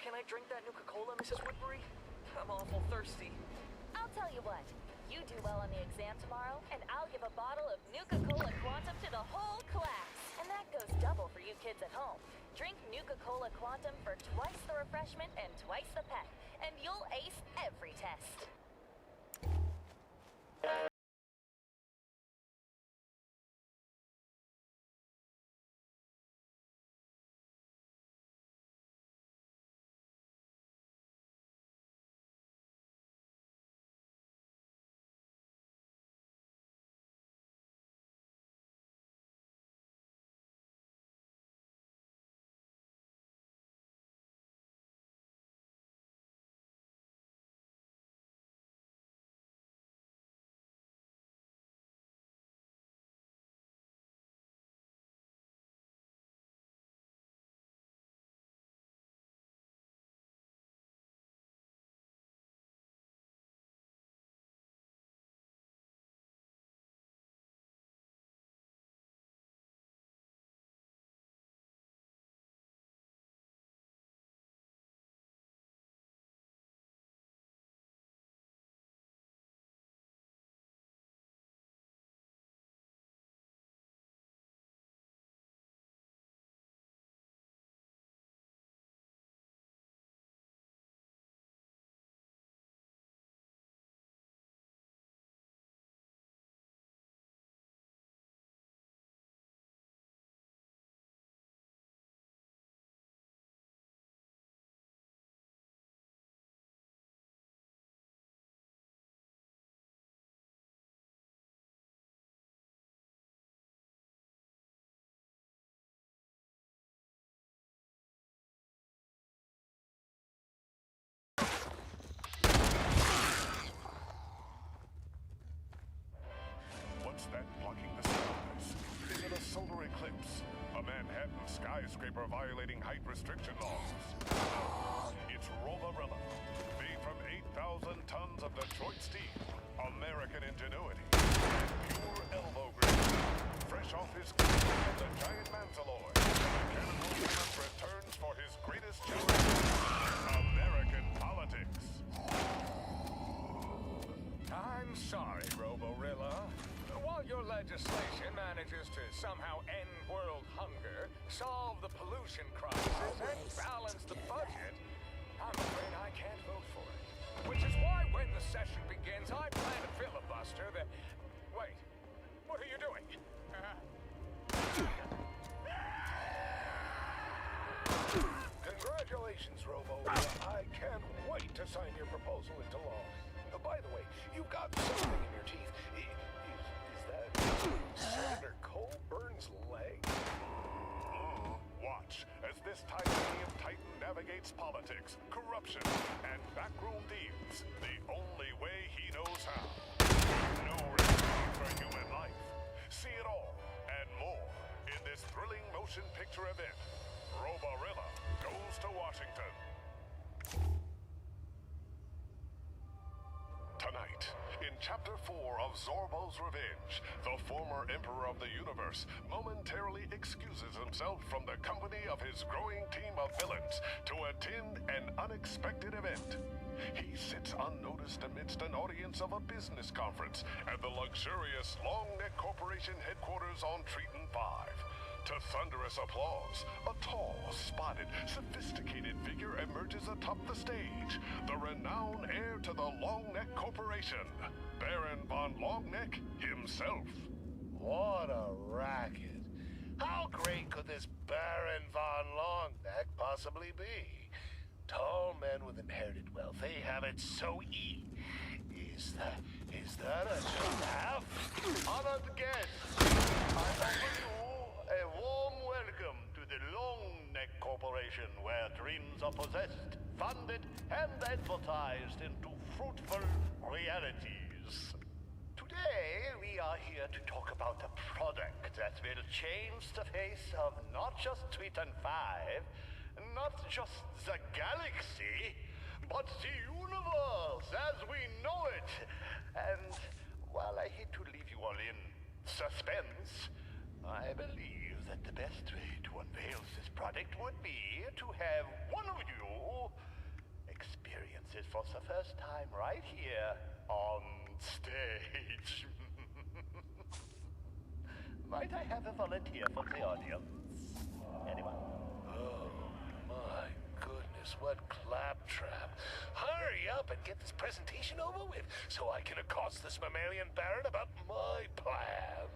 Can I drink that Nuka-Cola, Mrs. Woodbury? I'm awful thirsty. I'll tell you what. You do well on the exam tomorrow, and I'll give a bottle of Nuka-Cola Quantum to the whole class. And that goes double for you kids at home. Drink Nuka-Cola Quantum for twice the refreshment and twice the pep, and you'll ace every test. What's that blocking the skies? Is it a solar eclipse? A Manhattan skyscraper violating height restriction laws? It's Robarilla, made from 8,000 tons of Detroit steel, American ingenuity, and pure elbow grip. Fresh off his from the giant Mansalloy, Cannonball Williams returns for his greatest challenge, American politics. I'm sorry, Roborilla. While your legislation manages to somehow end world hunger, solve the pollution crisis, and balance the budget, I'm afraid I can't vote for it. Which is why when the session begins, I plan to filibuster the... Wait, what are you doing? Congratulations, Robo. I can't wait to sign your proposal into law. By the way, you've got something in your teeth. Is that Senator Colburn's leg? Watch as this titanium titan navigates politics, corruption, and backroom deals the only way he knows how. No respect for human life. See it all and more in this thrilling motion picture event. Roborilla goes to Washington. Tonight, in Chapter 4 of Zorbo's Revenge, the former Emperor of the Universe momentarily excuses himself from the company of his growing team of villains to attend an unexpected event. He sits unnoticed amidst an audience of a business conference at the luxurious Longneck Corporation headquarters on Triton 5. To thunderous applause, a tall, spotted, sophisticated figure emerges atop the stage, the renowned heir to the Longneck Corporation, Baron von Longneck himself. What a racket. How great could this Baron von Longneck possibly be? Tall men with inherited wealth, they have it so Is that a half? Honored guests, I offer you a warm welcome to the Longneck Corporation, where dreams are possessed, funded, and advertised into fruitful realities. Today, we are here to talk about a product that will change the face of not just Triton 5, not just the galaxy, but the universe as we know it. And while I hate to leave you all in suspense, I believe that the best way to unveil this product would be to have one of you for the first time right here on stage. Might I have a volunteer for the audience? Anyone? Oh, my goodness, what claptrap. Hurry up and get this presentation over with so I can accost this mammalian baron about my plan.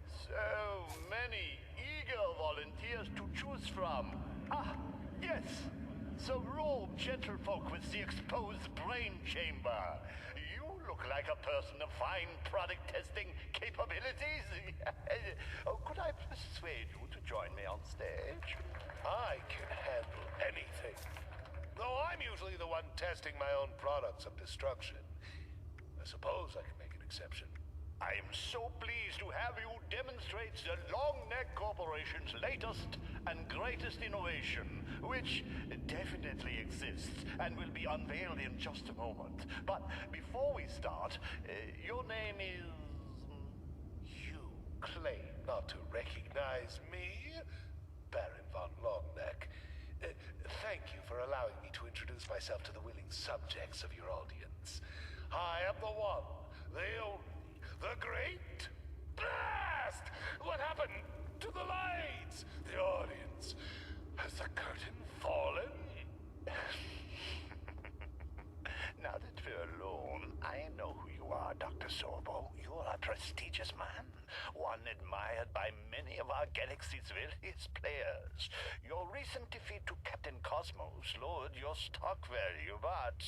So many eager volunteers to choose from. Ah, yes. The robed gentlefolk with the exposed brain chamber. You look like a person of fine product testing capabilities. Oh, could I persuade you to join me on stage? I can handle anything. Though I'm usually the one testing my own products of destruction. I suppose I can make an exception. I'm so pleased to have you demonstrate the Long Neck Corporation's latest and greatest innovation, which definitely exists and will be unveiled in just a moment. But before we start, your name is... You claim not to recognize me? Baron von Longneck. Thank you for allowing me to introduce myself to the willing subjects of your audience. I am the one, the only, the great blast! What happened to the lights? The audience. Has the curtain fallen? Now that we're alone, I know who you are, Dr. Sorbo. You are a prestigious man, one admired by many of our galaxy's wealthiest players. Your recent defeat to Captain Cosmos lowered your stock value, but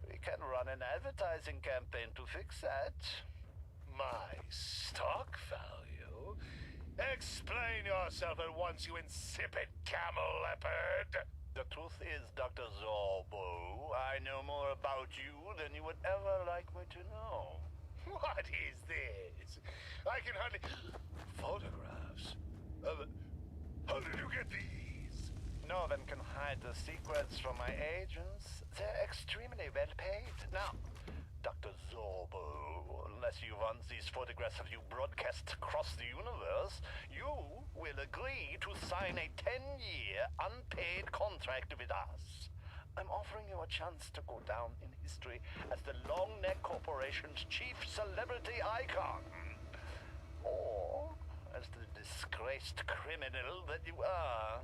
we can run an advertising campaign to fix that. My stock value? Explain yourself at once, you insipid camel leopard! The truth is, Dr. Zorbo, I know more about you than you would ever like me to know. What is this? I can hardly... Photographs? How did you get these? No one can hide the secrets from my agents. They're extremely well paid. Now, Dr. Zorbo, unless you want these photographs of you broadcast across the universe, you will agree to sign a 10-year unpaid contract with us. I'm offering you a chance to go down in history as the Long Neck Corporation's chief celebrity icon. Or as the disgraced criminal that you are.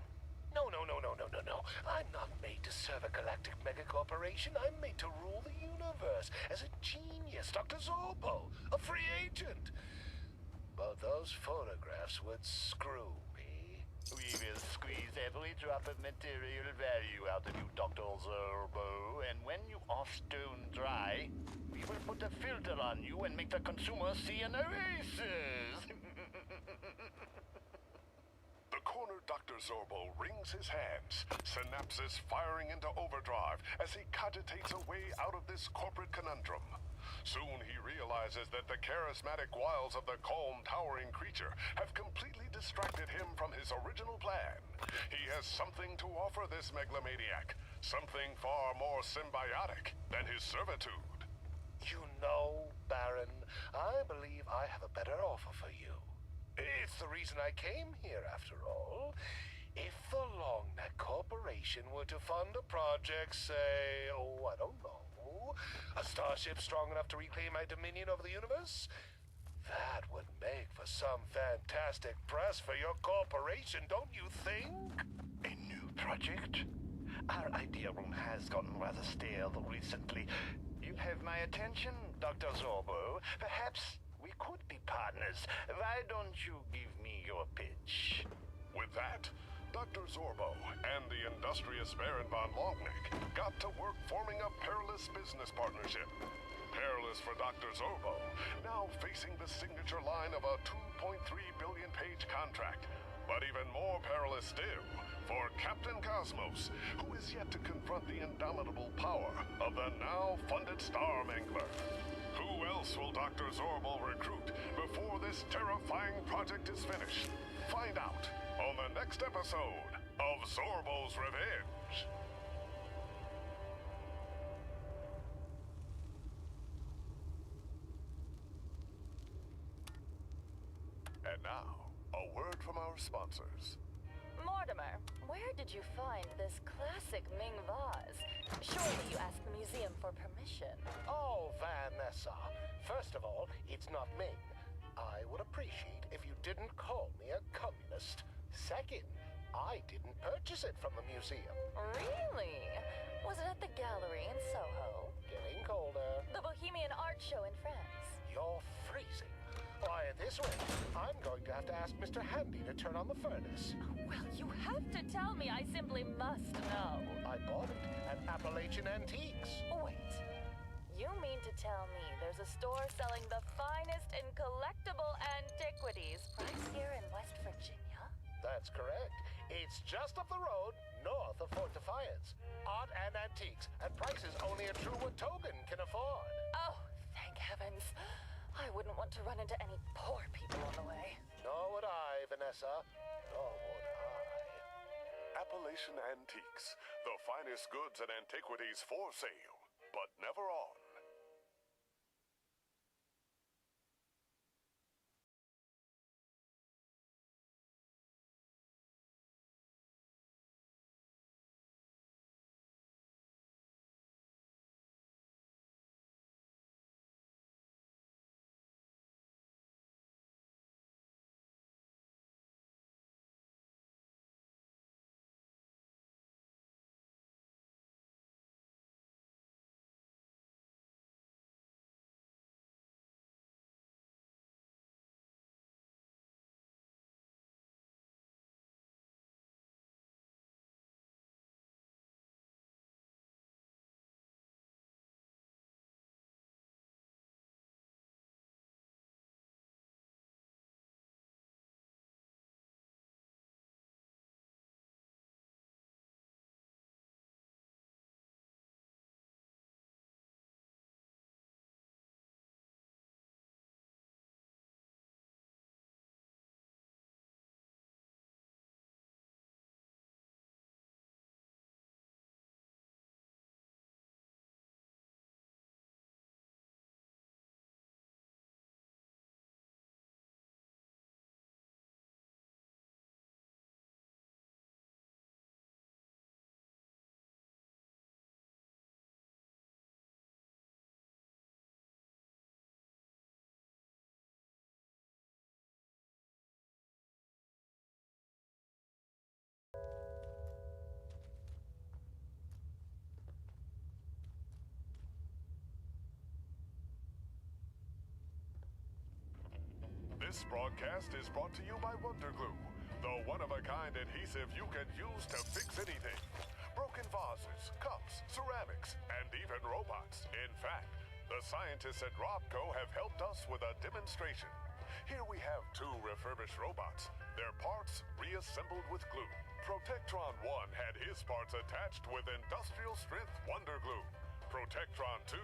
No. I'm not made to serve a galactic megacorporation. I'm made to rule the universe as a genius, Dr. Zorbo, a free agent. But those photographs would screw me. We will squeeze every drop of material value out of you, Dr. Zorbo, and when you are stone dry, we will put a filter on you and make the consumer see an oasis. The cornered Dr. Zorbo wrings his hands, synapses firing into overdrive as he cogitates a way out of this corporate conundrum. Soon he realizes that the charismatic wiles of the calm, towering creature have completely distracted him from his original plan. He has something to offer this megalomaniac, something far more symbiotic than his servitude. You know, Baron, I believe I have a better offer for you. It's the reason I came here, after all. If the Long Neck Corporation were to fund a project, say, I don't know, a starship strong enough to reclaim my dominion over the universe, that would make for some fantastic press for your corporation, don't you think? A new project? Our idea room has gotten rather stale recently. You have my attention, Dr. Zorbo. Perhaps we could be partners. Why don't you give me your pitch? With that, Dr. Zorbo and the industrious Baron von Longneck got to work forming a perilous business partnership. Perilous for Dr. Zorbo, now facing the signature line of a 2.3 billion page contract. But even more perilous still for Captain Cosmos, who is yet to confront the indomitable power of the now funded Star Mangler. Who else will Dr. Zorbo recruit before this terrifying project is finished? Find out on the next episode of Zorbo's Revenge. And now, a word from our sponsors. Mortimer, where did you find this classic Ming vase? Surely you asked the museum for permission. Oh, Vanessa. First of all, it's not me. I would appreciate if you didn't call me a communist. Second, I didn't purchase it from the museum. Really? Was it at the gallery in Soho? Getting colder. The Bohemian Art Show in France? You're freezing. Why, at this rate, I'm going to have to ask Mr. Handy to turn on the furnace. Well, you have to tell me. I simply must know. I bought it at Appalachian Antiques. Wait. You mean to tell me there's a store selling the finest in collectible antiquities right here in West Virginia? That's correct. It's just up the road, north of Fort Defiance. Art and antiques, at prices only a true Watogan can afford. Oh, thank heavens. I wouldn't want to run into any poor people on the way. Nor would I, Vanessa. Nor would I. Appalachian Antiques, the finest goods and antiquities for sale, but never on. This broadcast is brought to you by Wonder Glue, the one-of-a-kind adhesive you can use to fix anything. Broken vases, cups, ceramics, and even robots. In fact, the scientists at Robco have helped us with a demonstration. Here we have 2 refurbished robots, their parts reassembled with glue. Protectron 1 had his parts attached with industrial-strength Wonder Glue. Protectron 2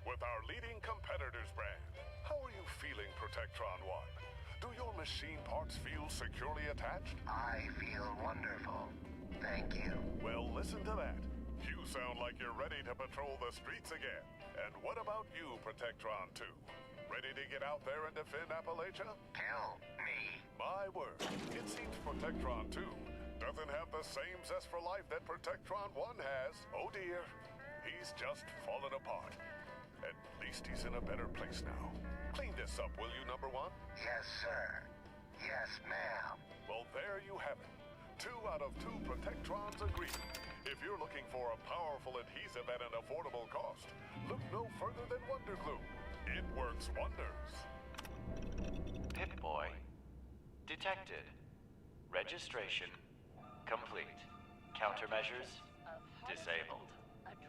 with our leading competitor's brand. How are you feeling, Protectron 1? Do your machine parts feel securely attached? I feel wonderful. Thank you. Well, listen to that. You sound like you're ready to patrol the streets again. And what about you, Protectron 2? Ready to get out there and defend Appalachia? Tell me. My word, it seems Protectron 2 doesn't have the same zest for life that Protectron 1 has. Oh dear, he's just fallen apart. At least he's in a better place now. Clean this up, will you, number 1? Yes, sir. Yes, ma'am. Well, there you have it. 2 out of 2 Protectrons agree. If you're looking for a powerful adhesive at an affordable cost, look no further than Wonder Glue. It works wonders. Pip-Boy detected. Registration complete. Countermeasures disabled.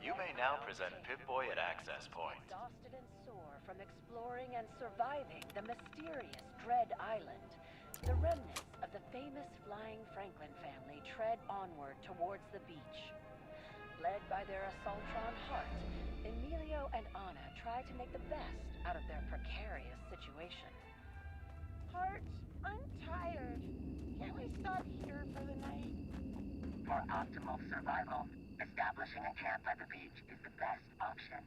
You may now present Pip-Boy at access point. Exhausted and sore from exploring and surviving the mysterious Dread Island, the remnants of the famous Flying Franklin family tread onward towards the beach. Led by their Assaultron Heart, Emilio and Anna try to make the best out of their precarious situation. Heart, I'm tired. Can't we stop here for the night? For optimal survival, establishing a camp at the beach is the best option.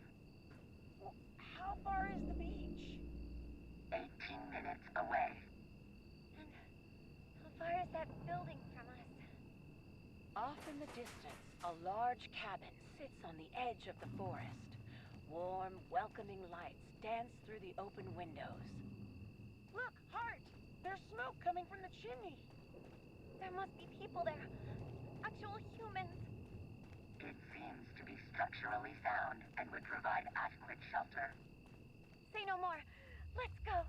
How far is the beach? 18 minutes away. And how far is that building from us? Off in the distance, A large cabin sits on the edge of the forest. Warm, welcoming lights dance through the open windows. Look, Hart! There's smoke coming from the chimney. There must be people there. Actual humans. It seems to be structurally sound and would provide adequate shelter. Say no more. Let's go.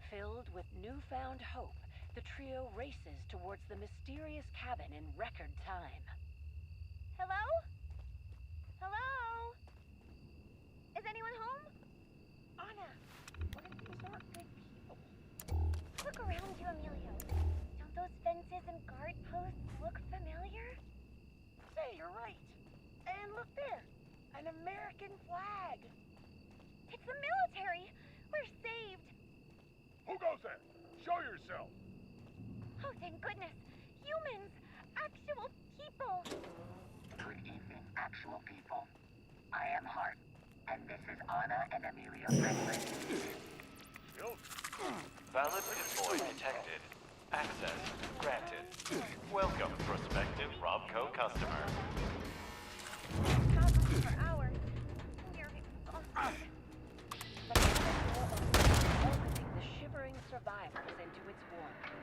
Filled with newfound hope, the trio races towards the mysterious cabin in record time. Hello? Hello? Is anyone home? Anna, what if these aren't good people? Look around you, Emilio. Don't those fences and guard posts look familiar? Say, you're right. And look there, an American flag. It's the military. We're saved. Who goes there? Show yourself. Oh, thank goodness. Humans. Actual people. Good evening, actual people. I am Hart, and this is Anna and Amelia Franklin. Valid Pip-Boy detected. Access granted. Welcome, prospective Robco customer. Problems for hours. We're exhausted. The cabin door opens, welcoming the shivering survivors into its warmth.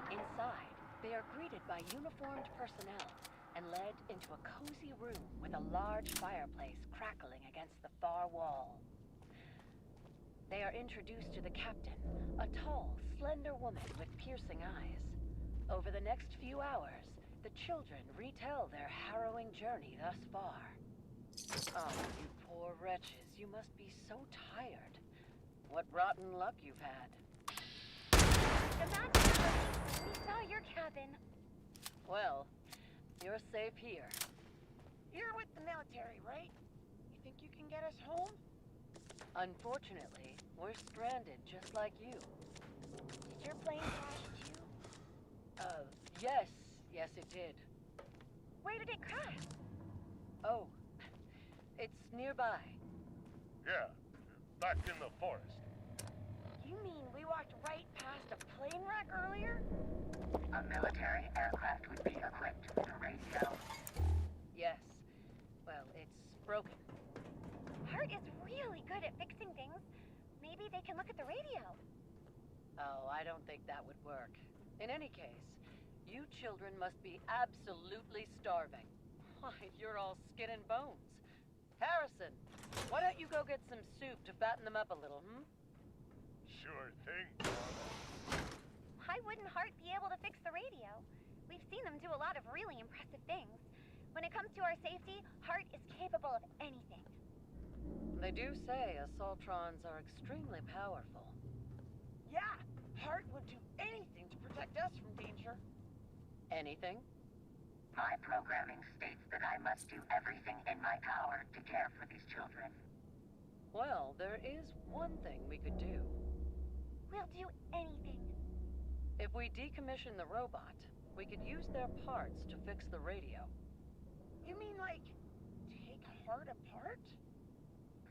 Inside, they are greeted by uniformed personnel and led into a cozy room with a large fireplace crackling against the far wall. They are introduced to the captain, a tall, slender woman with piercing eyes. Over the next few hours, the children retell their harrowing journey thus far. Oh, you poor wretches, you must be so tired. What rotten luck you've had. Imagine we saw your cabin. Well, you're safe here. You're with the military, right? You think you can get us home? Unfortunately, we're stranded just like you. Did your plane crash too? Yes it did. Where did it crash? Oh, it's nearby. Yeah, back in the forest. You mean we walked right past a plane wreck earlier? A military aircraft would be equipped with a radio. Yes. Well, it's broken. Hart is really good at fixing things. Maybe they can look at the radio. Oh, I don't think that would work. In any case, you children must be absolutely starving. Why, you're all skin and bones. Harrison, why don't you go get some soup to fatten them up a little, Sure thing. Why wouldn't Hart be able to fix the radio? We've seen them do a lot of really impressive things. When it comes to our safety, Hart is capable of anything. They do say assaultrons are extremely powerful. Yeah, Hart would do anything to protect us from danger. Anything? My programming states that I must do everything in my power to care for these children. Well, there is one thing we could do. We'll do anything. If we decommission the robot, we could use their parts to fix the radio. You mean like, take Hart apart?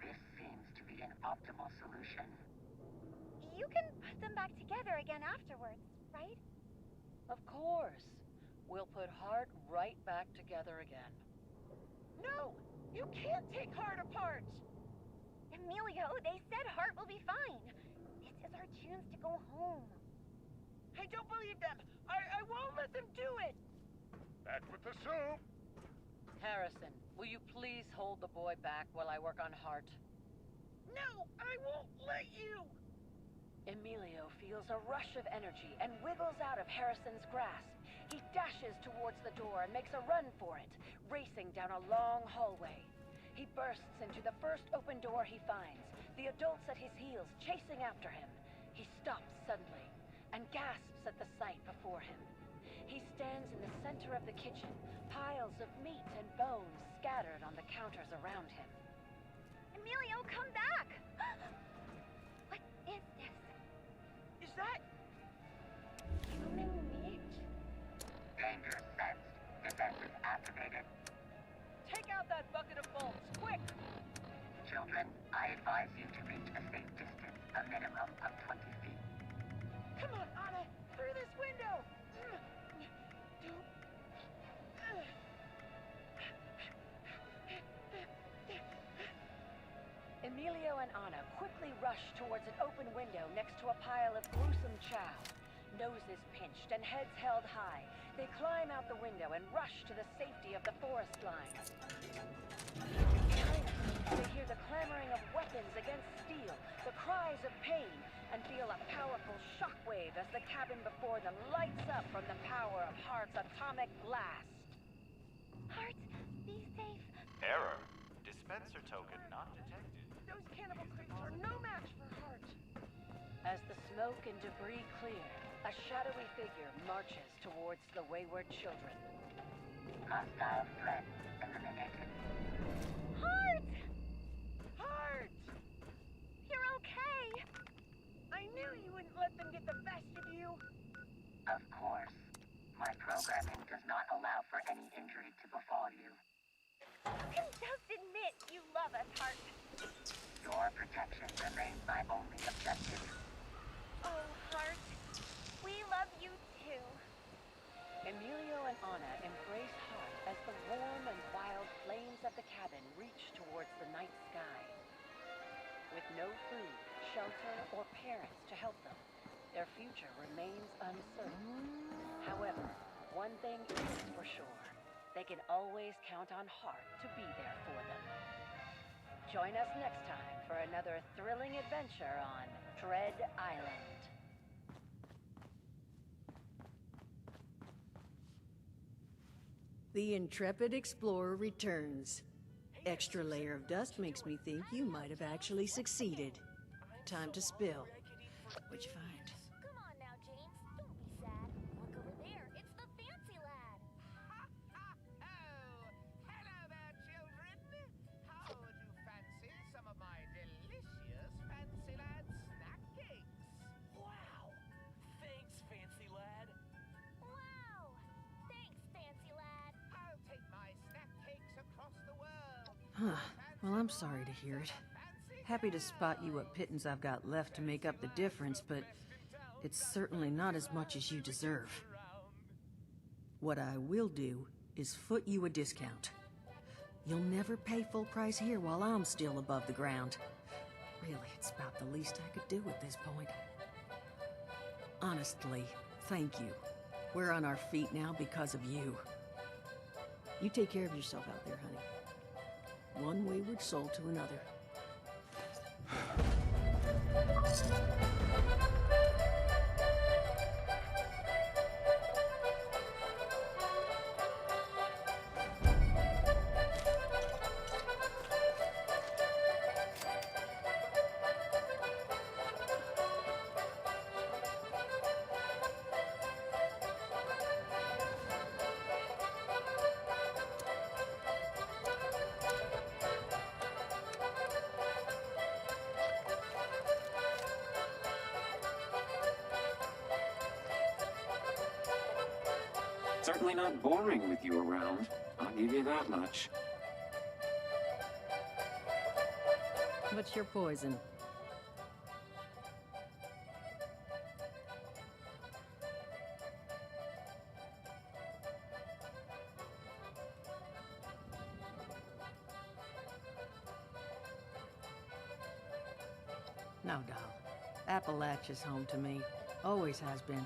This seems to be an optimal solution. You can put them back together again afterwards, right? Of course. We'll put Hart right back together again. No! You can't take Hart apart! Emilio, they said Hart will be fine. This is our chance to go home. I don't believe them! I won't let them do it! Back with the soup. Harrison, will you please hold the boy back while I work on Hart? No, I won't let you! Emilio feels a rush of energy and wiggles out of Harrison's grasp. He dashes towards the door and makes a run for it, racing down a long hallway. He bursts into the first open door he finds, the adults at his heels chasing after him. He stops suddenly and gasps at the sight before him. He stands in the center of the kitchen, piles of meat and bones scattered on the counters around him. Emilio, come back! What is this? Is that human meat? Danger sensed. Defenses activated. Take out that bucket of bolts, quick! Children, I advise you to reach a safe distance, a minimum of 20 feet. Come on, Anna! Through this window! Emilio and Anna quickly rush towards an open window next to a pile of gruesome chow. Noses pinched and heads held high, they climb out the window and rush to the safety of the forest line. Behind them, they hear the clamoring of weapons against steel, the cries of pain, and feel a powerful shockwave as the cabin before them lights up from the power of Hart's atomic blast. Hart, be safe. Error. Dispenser token not detected. Those cannibal crates are no match for Hart. As the smoke and debris clear, a shadowy figure marches towards the wayward children. Hostile threat eliminated. Hart! Hart! You're okay. I knew you wouldn't let them get the best of you. Of course. My programming does not allow for any injury to befall you. You can just admit you love us, Hart. Your protection remains my only objective. Oh, Hart. We love you too. Emilio and Anna embrace Hart as the warm and wild flames of the cabin reach towards the night sky. With no food, shelter, or parents to help them, their future remains uncertain. However, one thing is for sure. They can always count on Hart to be there for them. Join us next time for another thrilling adventure on Dread Island. The intrepid explorer returns. Extra layer of dust makes me think you might have actually succeeded. Time to spill. What'd you find? Come on now, James. Don't be sad. Look over there. It's the fancy lad. Oh, hello there, children. How would you fancy some of my delicious fancy lad snack cakes? Wow! Thanks, fancy lad. Wow! Thanks, fancy lad. I'll take my snack cakes across the world. Huh. Well, I'm sorry to hear it. Happy to spot you what pittance I've got left to make up the difference, but it's certainly not as much as you deserve. What I will do is foot you a discount. You'll never pay full price here while I'm still above the ground. Really, it's about the least I could do at this point. Honestly, thank you. We're on our feet now because of you. You take care of yourself out there, honey. One wayward soul to another. Certainly not boring with you around. I'll give you that much. What's your poison? No, doll. Appalachia's home to me. Always has been.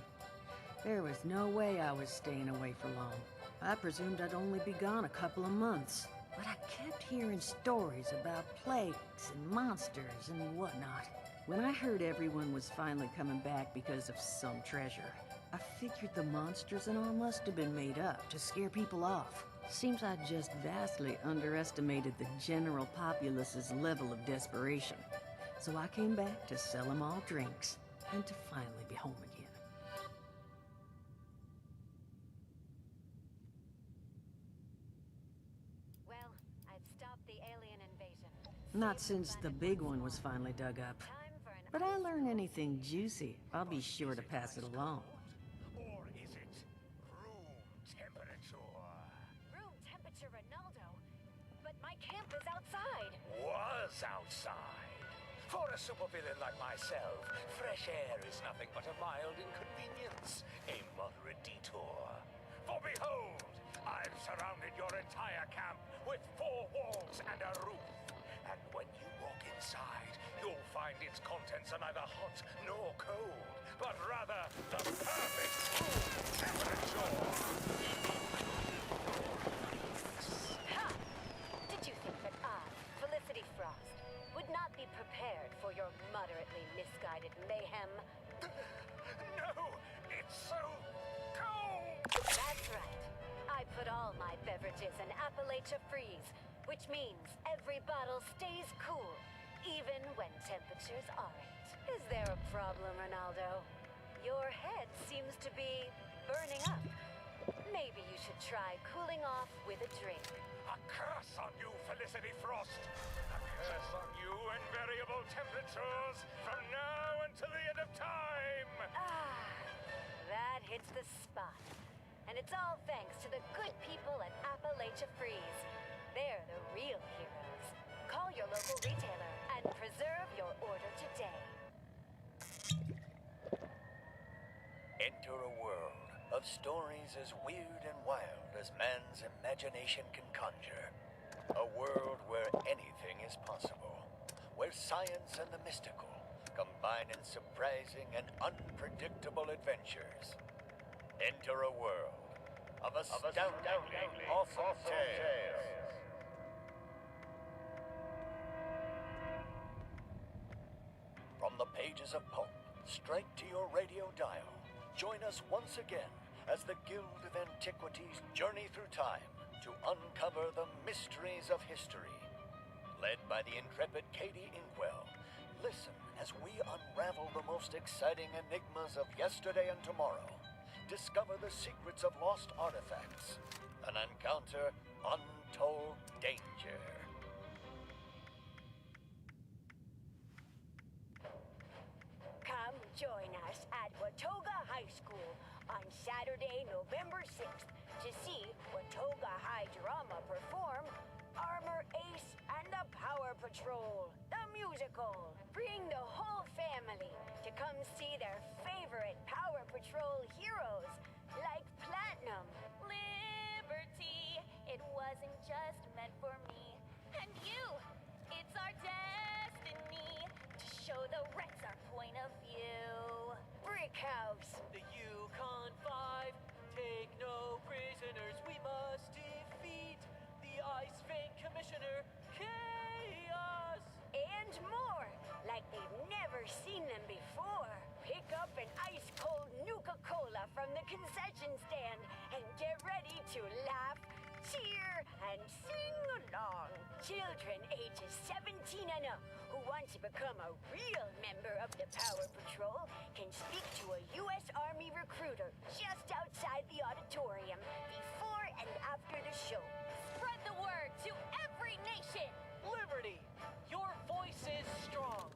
There was no way I was staying away for long. I presumed I'd only be gone a couple of months. But I kept hearing stories about plagues and monsters and whatnot. When I heard everyone was finally coming back because of some treasure, I figured the monsters and all must have been made up to scare people off. Seems I just vastly underestimated the general populace's level of desperation. So I came back to sell them all drinks and to finally be home again. Not since the big one was finally dug up. But I learn anything juicy, I'll be sure to pass it along. Or is it room temperature? Room temperature, Ronaldo. But my camp is outside. Was outside. For a supervillain like myself, fresh air is nothing but a mild inconvenience, a moderate detour. For behold, I've surrounded your entire camp with 4 walls and a roof. And when you walk Inside, you'll find its contents are neither hot nor cold, but rather the perfect room temperature. Ha! Did you think that I, Felicity Frost, would not be prepared for your moderately misguided mayhem? No, it's so cold! That's right. I put all my beverages in Appalachia Freeze, which means every bottle stays cool, even when temperatures aren't. Is there a problem, Ronaldo? Your head seems to be burning up. Maybe you should try cooling off with a drink. A curse on you, Felicity Frost! A curse on you and variable temperatures from now until the end of time! Ah, that hits the spot. And it's all thanks to the good people at Appalachia Freeze. They're the real heroes. Call your local retailer and preserve your order today. Enter a world of stories as weird and wild as man's imagination can conjure. A world where anything is possible. Where science and the mystical combine in surprising and unpredictable adventures. Enter a world of astoundingly awesome tales. From the pages of pulp, straight to your radio dial. Join us once again as the Guild of Antiquities journey through time to uncover the mysteries of history. Led by the intrepid Katie Inkwell, listen as we unravel the most exciting enigmas of yesterday and tomorrow. Discover the secrets of lost artifacts and encounter untold danger. Come join us at Watoga High School on Saturday, November 6th to see Watoga High Drama perform Armor Ace and the Power Patrol, the musical. Bring the whole family to come see their favorite Power Patrol heroes like Platinum. Liberty, it wasn't just meant for me and you. It's our destiny to show the Reds our point of view. Brick House. The Yukon 5, take no prisoners, we must defeat the Ice Vein Commissioner, Chaos! And more, like they've never seen them before. Pick up an ice-cold Nuka-Cola from the concession stand and get ready to laugh, cheer, and sing along. Children ages 17 and up who want to become a real member of the Power Patrol can speak to a U.S. Army recruiter just outside the auditorium before and after the show. Spread the word to every nation. Liberty, your voice is strong.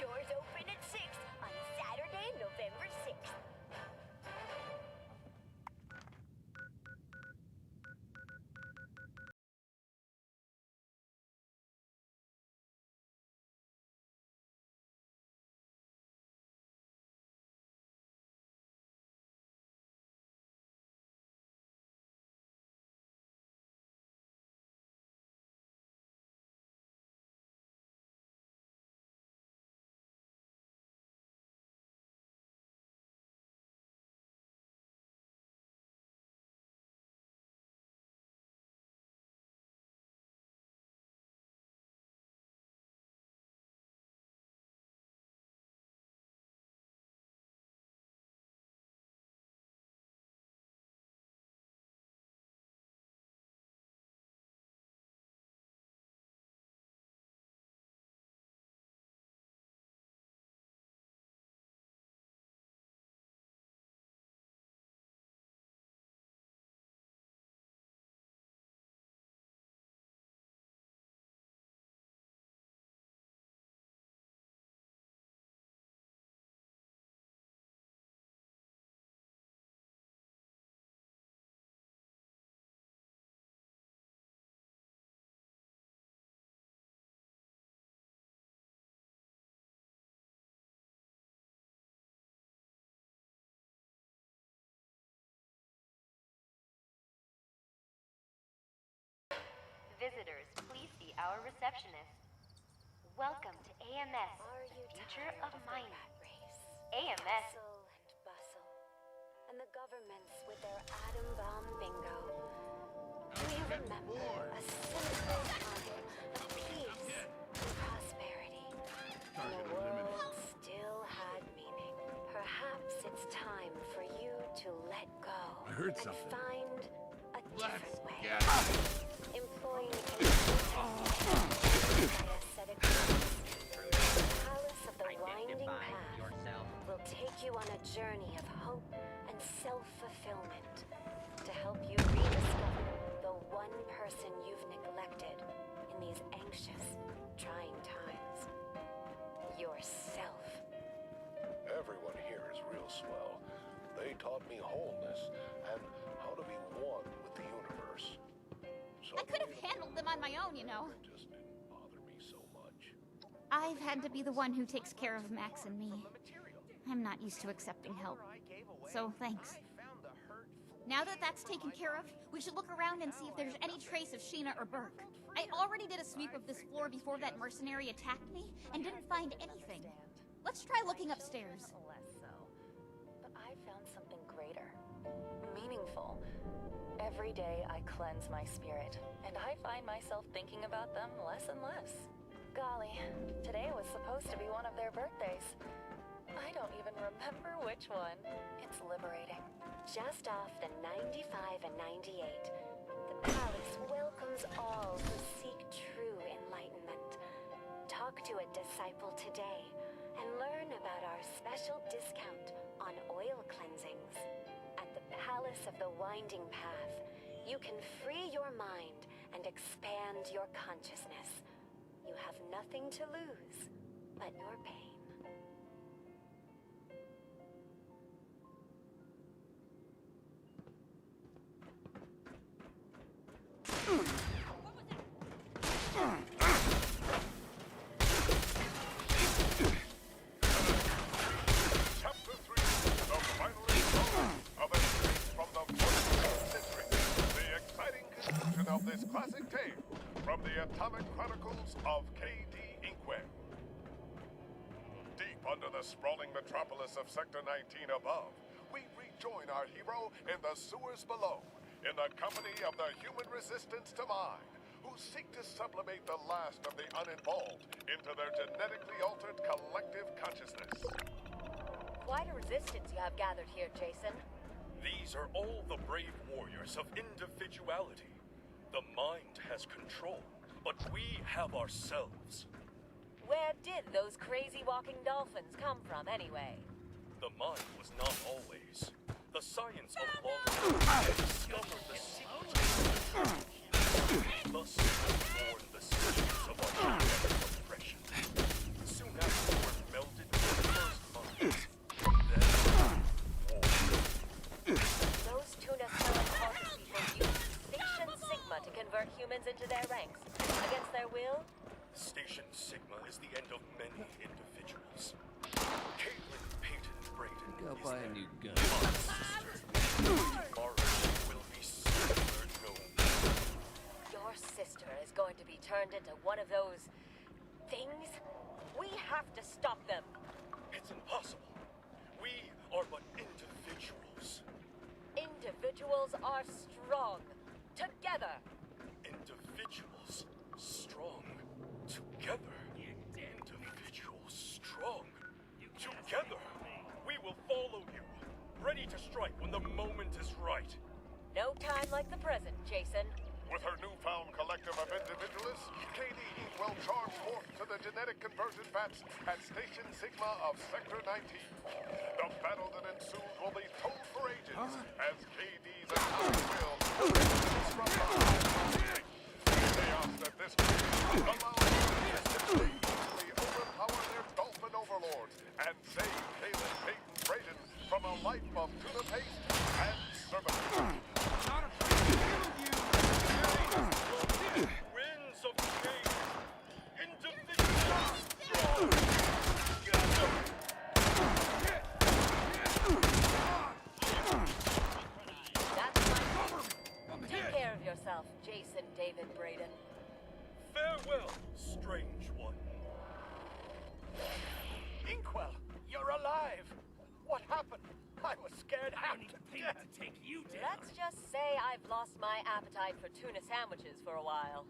Doors open at 6 on Saturday, November 6th. visitors, please see our receptionist. Welcome to AMS, the future of mining. AMS. Hustle and bustle. And the governments with their atom bomb bingo. Do you remember a simple time of peace and prosperity? And the world still had meaning. Perhaps it's time for you to let go heard and something. find a different way. Yeah. Employing aesthetic the Palace of the Winding Path will take you on a journey of hope and self-fulfillment to help you rediscover the one person you've neglected in these anxious, trying times. Yourself. Everyone here is real swell. They taught me wholeness and how to be one with the universe. I could have handled them on my own, you know. It just didn't bother me so much. I've had to be the one who takes care of Max and me. I'm not used to accepting help. So, thanks. Now that that's taken care of, we should look around and see if there's any trace of Sheena or Burke. I already did a sweep of this floor before that mercenary attacked me, and didn't find anything. Let's try looking upstairs. Less so. But I found something greater. Meaningful. Every day I cleanse my spirit, and I find myself thinking about them less and less. Golly, today was supposed to be one of their birthdays. I don't even remember which one. It's liberating. Just off the 95 and 98, the palace welcomes all who seek true enlightenment. Talk to a disciple today and learn about our special discount on oil cleansings. At the Palace of the Winding Path, you can free your mind and expand your consciousness. You have nothing to lose but your pain. Chapter 3, the final installment of Escape from the 14th Century. The exciting conclusion of this classic tale from the Atomic Chronicles of K.D. Inkwell. Deep under the sprawling metropolis of Sector 19 above, we rejoin our hero in the sewers below, in the company of the human resistance to mine, who seek to sublimate the last of the uninvolved into their genetically altered collective consciousness. Quite a resistance you have gathered here, Jason. These are all the brave warriors of individuality. The mind has control, but we have ourselves. Where did those crazy walking dolphins come from, anyway? The mind was not always. The science of long discovered the secret of the thus born the secrets of our genetic oppression. Soon afterward melded with the first minds. Then, war. Those tuna-selling cultist people used Station Sigma to convert humans into their ranks. Against their will? Station Sigma is the end of many individuals. Caitlin Peyton Braden Go buy a new gun. sister. Tomorrow will be singular known. Your sister is going to be turned into one of those things? We have to stop them. It's impossible. We are but individuals. Individuals are strong. Together. Individuals strong. Together. Individuals strong. Together. We will follow you. Ready to strike when the moment is right. No time like the present, Jason. With her newfound collective of individualists, K.D. Inkwell charged forth to the genetic conversion vats at Station Sigma of Sector 19. The battle that ensues will be told for ages as K.D.'s atomic will disrupt the chaos that this creates, allowing them to easily overpower their dolphin overlords and save Caitlin Peyton Braden from a life of tuna paste and servitude. Not afraid to kill you! Winds of change. Individuals strong. That's my Take care of yourself, Jason David Braden. Farewell, strange one. Inkwell, you're alive! What happened? I was scared half to death. To take you down. Let's just say I've lost my appetite for tuna sandwiches for a while.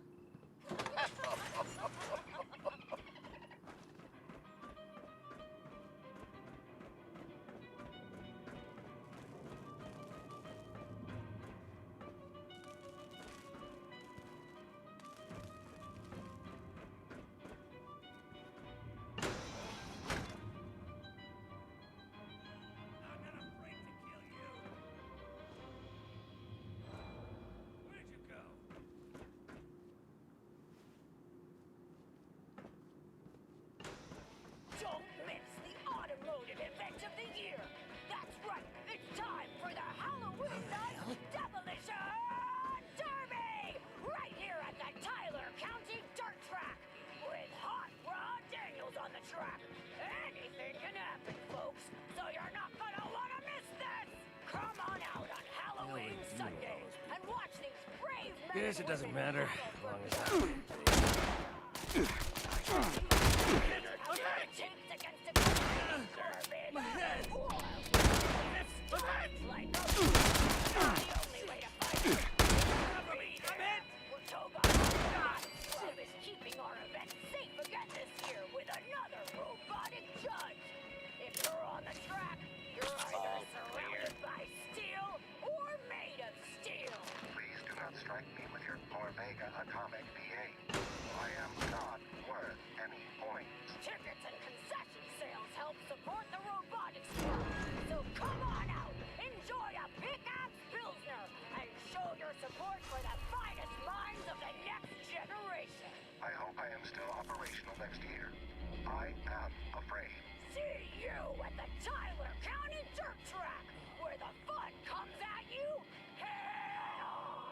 Don't miss the automotive event of the year! That's right, it's time for the Halloween Night Demolition Derby! Right here at the Tyler County Dirt Track! With Hot Rod Daniels on the track! Anything can happen, folks, so you're not gonna wanna miss this! Come on out on Halloween Sunday and watch these brave men. Guess it doesn't matter as long as My head! Love is keeping our event safe again this year with another robotic judge. If you're on the track, you're either surrounded by steel or made of steel. Please do not strike me with your Corvega atomic PA. I am not worth any points. Tickets and concession sales help support the robotics club. So come on out, enjoy a pickaxe Pilsner, and show your support for the finest minds of the next generation. I hope I am still operational next year. I am afraid. See you at the Tyler County Dirt Track, where the fun comes at you head on.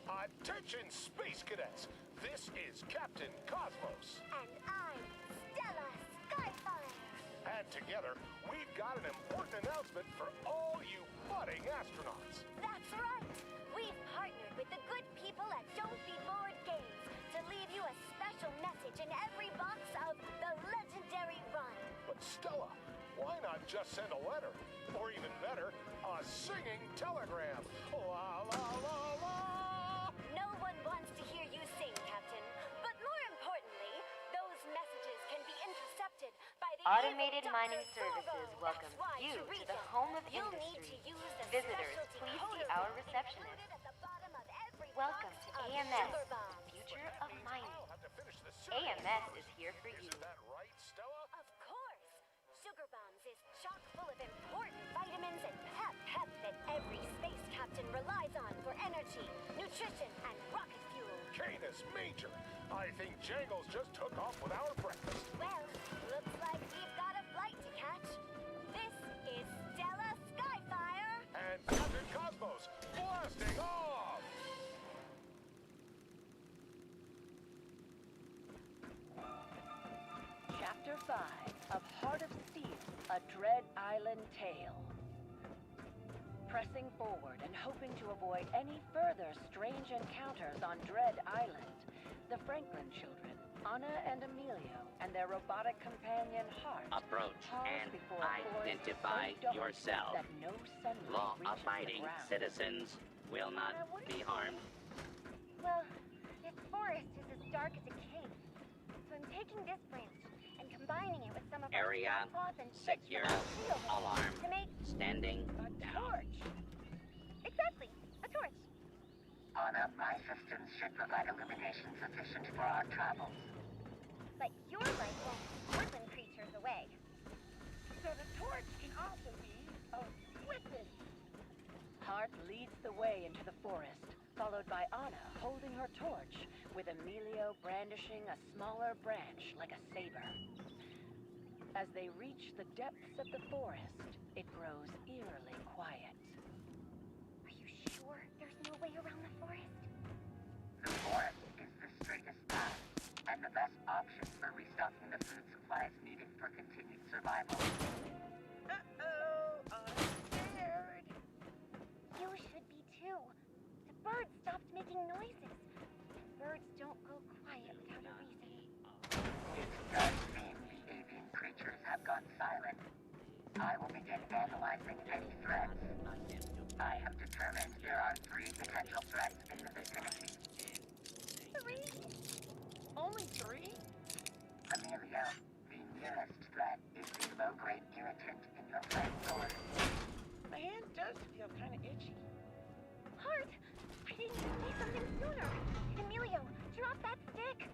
Attention, Space Cadets! This is Captain Cosmos. And I'm Stella Skyfire. And together, we've got an important announcement for all you budding astronauts. That's right. We've partnered with the good people at Don't Be Bored Games to leave you a special message in every box of the legendary run. But Stella, why not just send a letter? Or even better, a singing telegram. La la la la! No one wants to hear you sing, Captain. But more importantly, those messages can be intercepted by the Automated evil Mining Dr. Services Zorbo. welcomes That's why you to to reach the him, home of you'll need industry. to use the Visitors, specialty please coder see our link receptionist. included at the bottom of every Welcome box to of AMS, sugar the bombs. future of mining. I'll have to finish the cereal. AMS is here for you. Isn't that right, Stella? Of course! Sugar Bombs is chock full of important vitamins and pep that every space captain relies on for energy, nutrition, and rocket fuel. Canis Major! I think Jangles just took off with our breakfast. Well, looks like we've got a flight to catch. This is Stella Skyfire. And Captain Cosmos, blasting off! Chapter 5 of Heart of Steel, A Dread Island Tale. Pressing forward and hoping to avoid any further strange encounters on Dread Island, the Franklin children, Anna and Emilio, and their robotic companion Hart, Approach pause and before a forest identify so dark yourself. that no sunlight reaches Law-abiding the ground. citizens will not be harmed. Well, this forest is as dark as a cave. So I'm taking this branch and combining it with some of Area our cloth and secure. Alarm. to make Standing a down. torch. Exactly, a torch. Anna, my systems should provide illumination sufficient for our travels. But your light won't keep woodland creatures away. So the torch can also be a weapon. Hart leads the way into the forest, followed by Anna holding her torch, with Emilio brandishing a smaller branch like a saber. As they reach the depths of the forest, it grows eerily quiet. Are you sure there's no way around the forest? The forest is the straightest path, and the best option for restocking the food supplies needed for continued survival. Uh-oh, I'm scared. You should be too. The birds stopped making noises. And birds don't go quiet without a reason. It does seem the avian creatures have gone silent. I will begin analyzing any threats. I have determined there are 3 potential threats in the vicinity. 3? Only 3? Emilio, the nearest threat is the low-grade irritant in your plant source. My hand does feel kind of itchy. Hart! I didn't say something sooner. Emilio, drop that stick.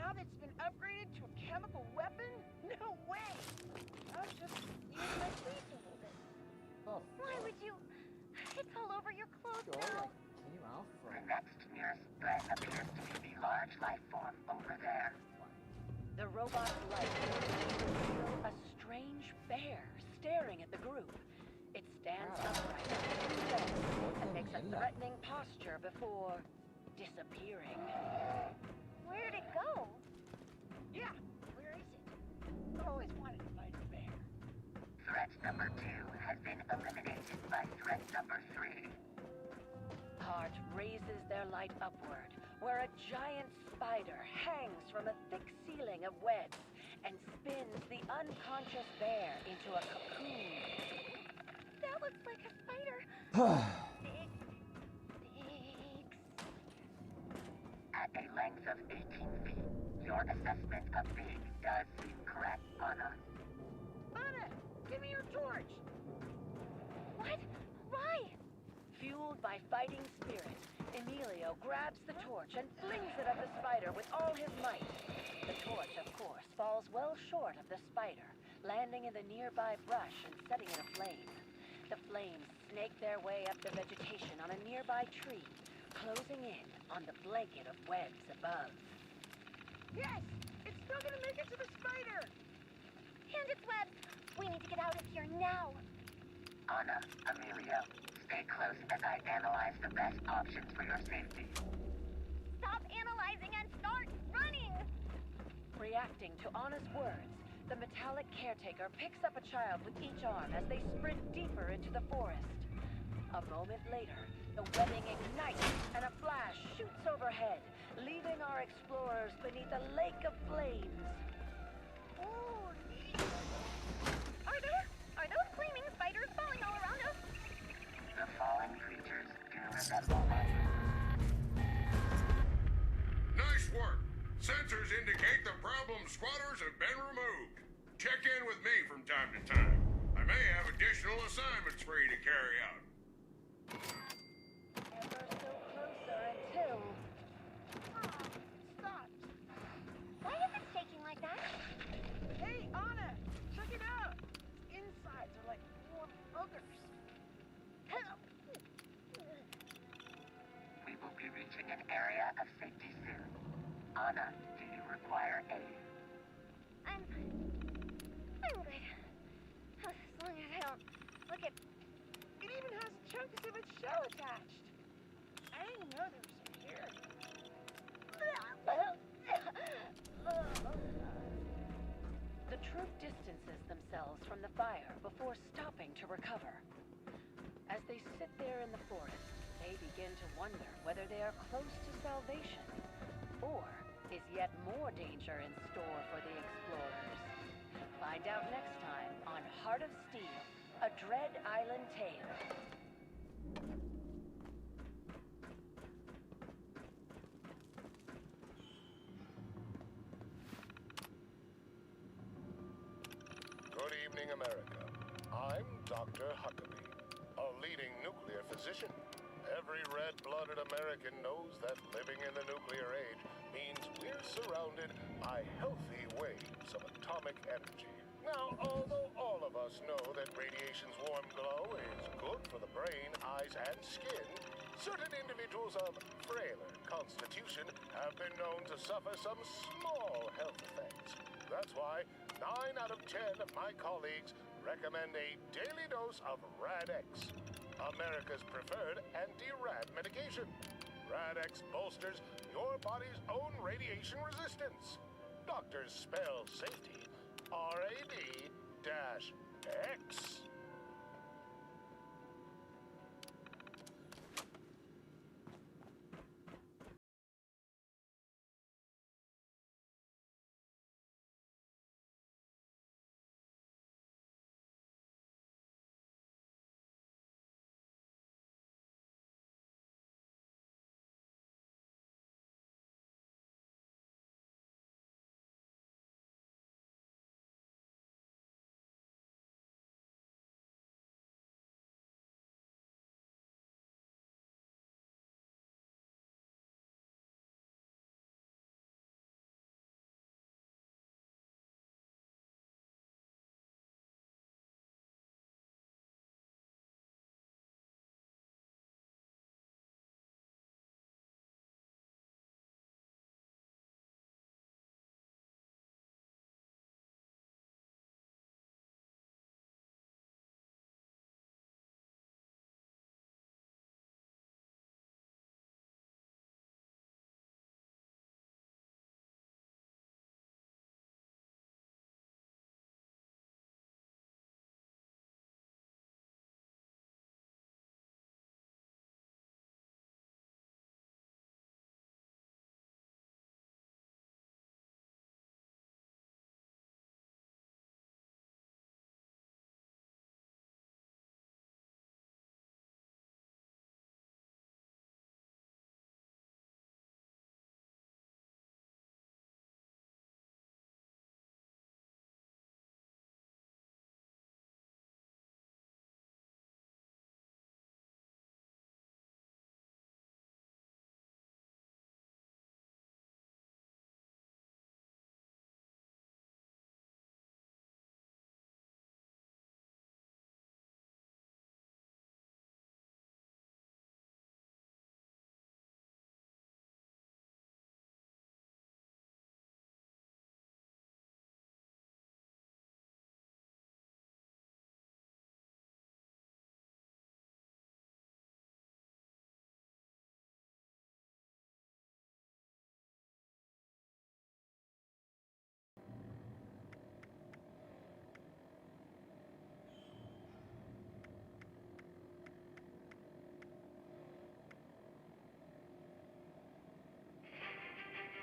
Now that it's been upgraded to a chemical weapon? No way! I'll just use my teeth a little bit. Why would you? It's all over your clothes now. The next nearest threat appears to be the large life form over there. The robot's light reveals a strange bear staring at the group. It stands upright on its 2 legs and makes a threatening posture before disappearing. Where'd it go? Yeah, where is it? I've always wanted to fight a bear. Threat number 2 has been eliminated by threat number 3. Hart raises their light upward, where a giant spider hangs from a thick ceiling of webs and spins the unconscious bear into a cocoon. That looks like a spider. Big. At a length of 18 feet, your assessment of big does seem correct, Anna. Anna, give me your torch. What? Why? Fueled by fighting spirit, Emilio grabs the torch and flings it at the spider with all his might. The torch, of course, falls well short of the spider, landing in the nearby brush and setting it aflame. The flames snake their way up the vegetation on a nearby tree, closing in on the blanket of webs above. Yes! It's still gonna make it to the spider! And its webs! We need to get out of here now! Anna, Emilio, stay close as I analyze the best options for your safety. Stop analyzing and start running! Reacting to Anna's words, the metallic caretaker picks up a child with each arm as they sprint deeper into the forest. A moment later, the webbing ignites and a flash shoots overhead, leaving our explorers beneath a lake of flames. Oh, Are those flaming spiders falling all around us? The fallen creatures do resemble us. Nice work! Sensors indicate the problem squatters have been removed. Check in with me from time to time. I may have additional assignments for you to carry out. Ever so closer until... Stop! Why is it shaking like that? Hey, Anna! Check it out! Insides are like warm boogers. We will be reaching an area of safety soon. Anna, do you require aid? I'm good. As long as I don't look at... It even has chunks of its shell attached. I didn't know there was some hair. The troop distances themselves from the fire before stopping to recover. As they sit there in the forest, they begin to wonder whether they are close to salvation, or is yet more danger in store for the explorers. Find out next time on Heart of Steel, a Dread Island Tale. Good evening, America. I'm Dr. Huckabee, a leading nuclear physician. Every red-blooded American knows that living in the nuclear age means we're surrounded by healthy waves of atomic energy. Now, although all of us know that radiation's warm glow is good for the brain, eyes, and skin, certain individuals of frailer constitution have been known to suffer some small health effects. That's why 9 out of 10 of my colleagues recommend a daily dose of Rad-X, America's preferred anti-rad medication. Rad-X bolsters your body's own radiation resistance. Doctors spell safety R-A-D-X.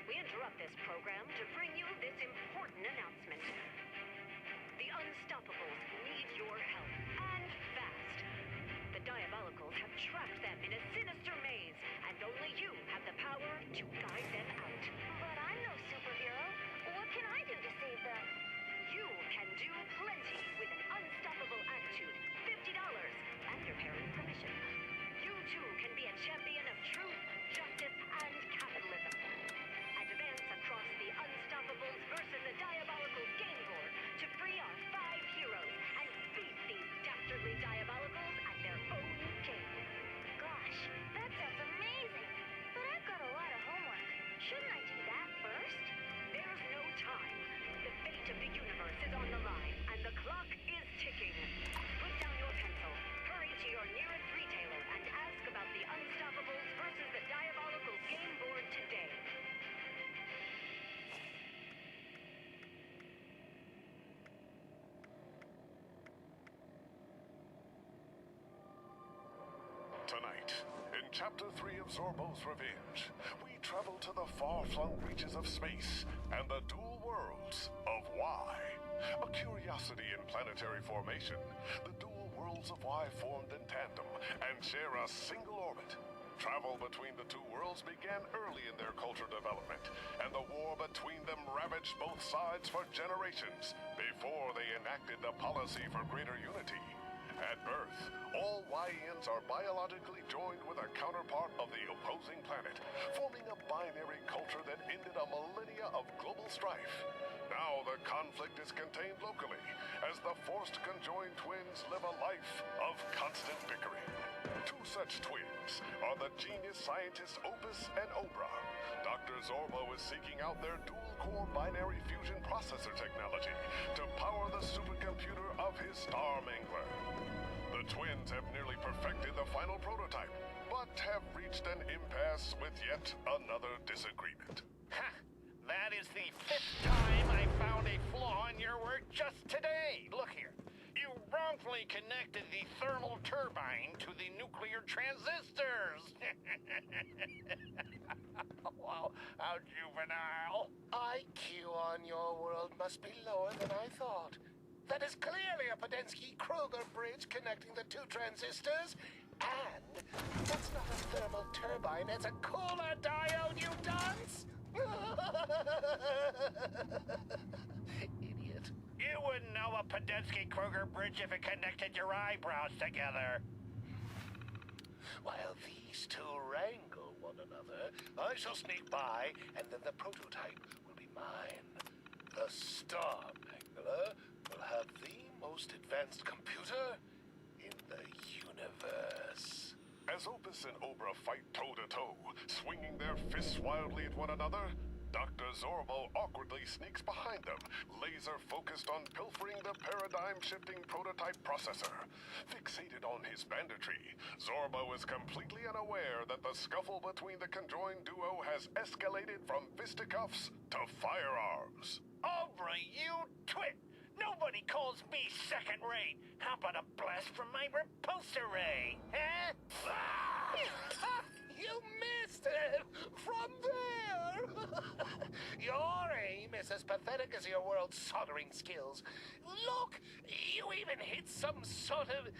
We interrupt this program to bring you this important announcement. The Unstoppables need your help, and fast. The Diabolicals have trapped them in a sinister maze, and only you have the power to guide them out. But I'm no superhero. What can I do to save them? You can do plenty with an unstoppable attitude, $50, and your parents' permission. You too can be a champion of truth, justice, and capitalism. Advance across the Unstoppables versus the Diabolicals game board to free our 5 heroes and beat these dastardly Diabolicals at their own game. Gosh, that sounds amazing. But I've got a lot of homework. Shouldn't I do that first? There's no time. The fate of the universe is on the line, and the clock is ticking. Put down your pencil, hurry to your nearest retailer, and ask about the Unstoppables versus the Diabolicals game board today. Tonight, in Chapter 3 of Zorbo's Revenge, we travel to the far-flung reaches of space and the dual worlds of Y. A curiosity in planetary formation, the dual worlds of Y formed in tandem and share a single orbit. Travel between the two worlds began early in their culture development, and the war between them ravaged both sides for generations before they enacted the policy for greater unity. At birth, all Yans are biologically joined with a counterpart of the opposing planet, forming a binary culture that ended a millennia of global strife. Now the conflict is contained locally, as the forced conjoined twins live a life of constant bickering. Two such twins are the genius scientists Opus and Obra. Dr. Zorbo is seeking out their dual-core binary fusion processor technology to power the supercomputer of his Star Mangler. The twins have nearly perfected the final prototype, but have reached an impasse with yet another disagreement. Ha! That is the 5th time I found a flaw in your work just today. Look here. You wrongfully connected the thermal turbine to the nuclear transistors. Wow, how juvenile. IQ on your world must be lower than I thought. That is clearly a Podensky-Kruger bridge connecting the two transistors. And that's not a thermal turbine, it's a cooler diode, you dunce! Idiot. You wouldn't know a Podensky-Kruger bridge if it connected your eyebrows together. While these two wrangle one another, I shall sneak by, and then the prototype will be mine. The Star Mangler will have the most advanced computer in the universe. As Opus and Obra fight toe-to-toe, swinging their fists wildly at one another, Dr. Zorbo awkwardly sneaks behind them, laser-focused on pilfering the paradigm-shifting prototype processor. Fixated on his banditry, Zorbo is completely unaware that the scuffle between the conjoined duo has escalated from fisticuffs to firearms. Obra, you twit! Nobody calls me second-rate. How about a blast from my repulsor ray, huh? You missed it! From there! Your aim is as pathetic as your world's soldering skills. Look, you even hit some sort of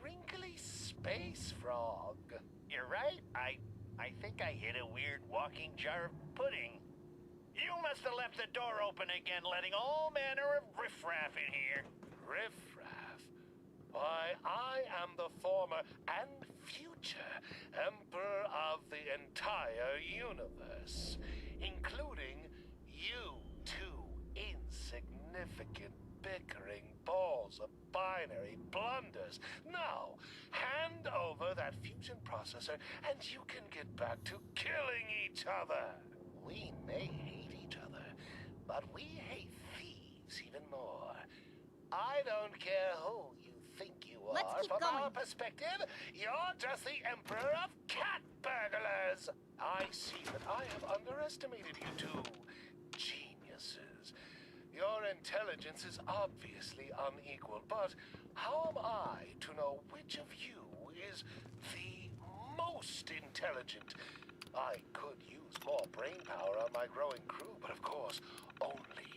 wrinkly space frog. You're right. I think I hit a weird walking jar of pudding. You must have left the door open again, letting all manner of riffraff in here. Riffraff? Why, I am the former and future Emperor of the entire universe, including you two insignificant bickering balls of binary blunders. Now, hand over that fusion processor and you can get back to killing each other. We may hate each other, but we hate thieves even more. I don't care who you think you are. Let's keep From going. our perspective, you're just the Emperor of cat burglars. I see that I have underestimated you two geniuses. Your intelligence is obviously unequal, but how am I to know which of you is the most intelligent? I could use more brain power on my growing crew, but of course, only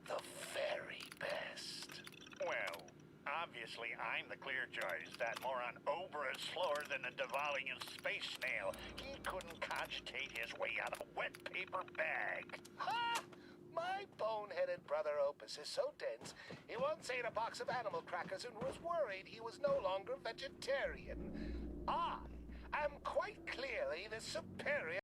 the very best. Well, obviously I'm the clear choice. That moron Obra is slower than a Devalian space snail. He couldn't cogitate his way out of a wet paper bag. Ha! My bone-headed brother Opus is so dense, he once ate a box of animal crackers and was worried he was no longer vegetarian. I am quite clearly the superior